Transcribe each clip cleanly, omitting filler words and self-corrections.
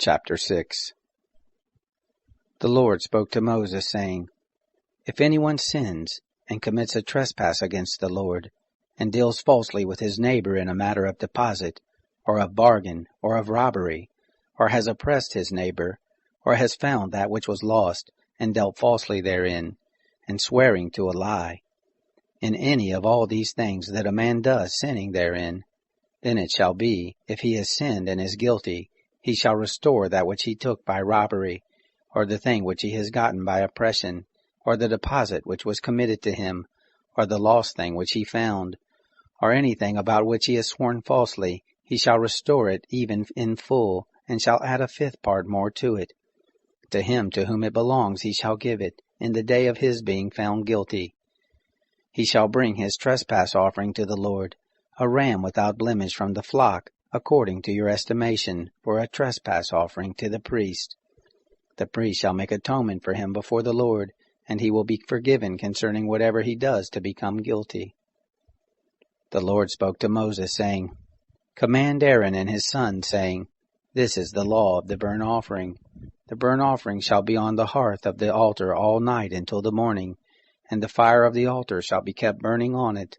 Chapter 6. The Lord spoke to Moses, saying, If anyone sins, and commits a trespass against the Lord, and deals falsely with his neighbor in a matter of deposit, or of bargain, or of robbery, or has oppressed his neighbor, or has found that which was lost, and dealt falsely therein, and swearing to a lie, in any of all these things that a man does sinning therein, then it shall be, if he has sinned and is guilty, he shall restore that which he took by robbery, or the thing which he has gotten by oppression, or the deposit which was committed to him, or the lost thing which he found, or anything about which he has sworn falsely. He shall restore it even in full, and shall add a fifth part more to it. To him to whom it belongs he shall give it, in the day of his being found guilty. He shall bring his trespass offering to the Lord, a ram without blemish from the flock, according to your estimation, for a trespass offering to the priest. The priest shall make atonement for him before the Lord, and he will be forgiven concerning whatever he does to become guilty. The Lord spoke to Moses, saying, Command Aaron and his sons, saying, This is the law of the burnt offering. The burnt offering shall be on the hearth of the altar all night until the morning, and the fire of the altar shall be kept burning on it.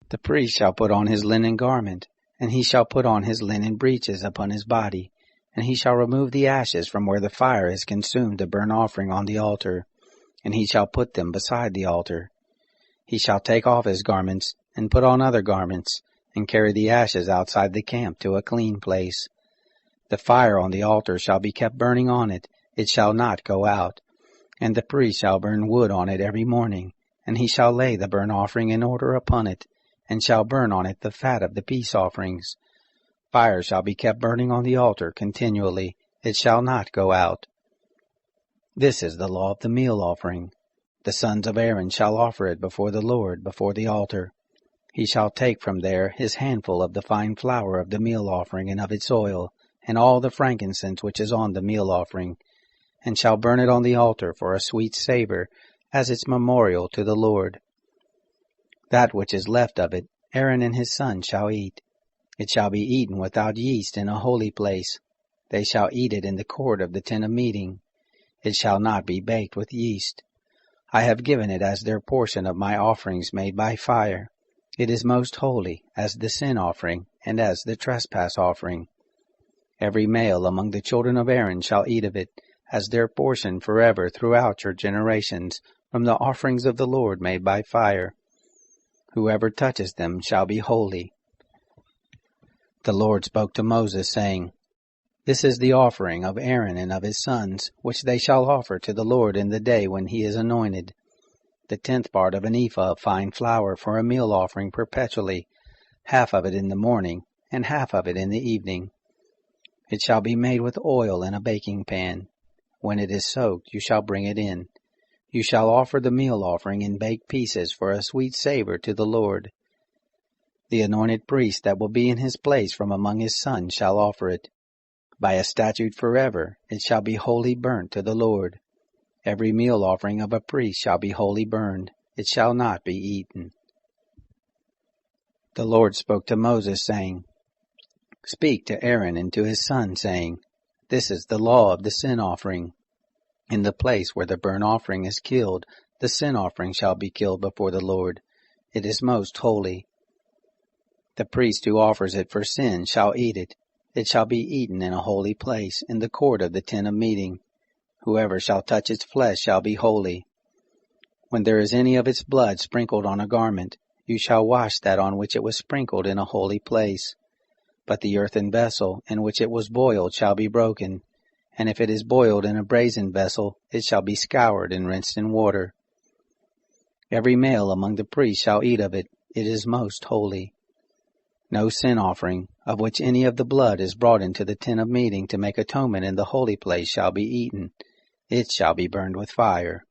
The priest shall put on his linen garment, and he shall put on his linen breeches upon his body, and he shall remove the ashes from where the fire has consumed the burnt offering on the altar, and he shall put them beside the altar. He shall take off his garments, and put on other garments, and carry the ashes outside the camp to a clean place. The fire on the altar shall be kept burning on it, it shall not go out. And the priest shall burn wood on it every morning, and he shall lay the burnt offering in order upon it, and shall burn on it the fat of the peace offerings. Fire shall be kept burning on the altar continually, it shall not go out. This is the law of the meal offering. The sons of Aaron shall offer it before the Lord, before the altar. He shall take from there his handful of the fine flour of the meal offering and of its oil, and all the frankincense which is on the meal offering, and shall burn it on the altar for a sweet savor, as its memorial to the Lord. That which is left of it, Aaron and his sons shall eat. It shall be eaten without yeast in a holy place. They shall eat it in the court of the tent of meeting. It shall not be baked with yeast. I have given it as their portion of my offerings made by fire. It is most holy, as the sin offering, and as the trespass offering. Every male among the children of Aaron shall eat of it, as their portion forever throughout your generations, from the offerings of the Lord made by fire. Whoever touches them shall be holy. The Lord spoke to Moses, saying, This is the offering of Aaron and of his sons, which they shall offer to the Lord in the day when he is anointed. The 10th part of an ephah of fine flour for a meal offering perpetually, half of it in the morning, and half of it in the evening. It shall be made with oil in a baking pan. When it is soaked, you shall bring it in. You shall offer the meal offering in baked pieces for a sweet savor to the Lord. The anointed priest that will be in his place from among his sons shall offer it. By a statute forever it shall be wholly burnt to the Lord. Every meal offering of a priest shall be wholly burned. It shall not be eaten. The Lord spoke to Moses, saying, Speak to Aaron and to his sons, saying, This is the law of the sin offering. In the place where the burnt offering is killed, the sin offering shall be killed before the Lord. It is most holy. The priest who offers it for sin shall eat it. It shall be eaten in a holy place, in the court of the tent of meeting. Whoever shall touch its flesh shall be holy. When there is any of its blood sprinkled on a garment, you shall wash that on which it was sprinkled in a holy place. But the earthen vessel in which it was boiled shall be broken, and if it is boiled in a brazen vessel, it shall be scoured and rinsed in water. Every male among the priests shall eat of it. It is most holy. No sin offering, of which any of the blood is brought into the tent of meeting to make atonement in the holy place, shall be eaten. It shall be burned with fire.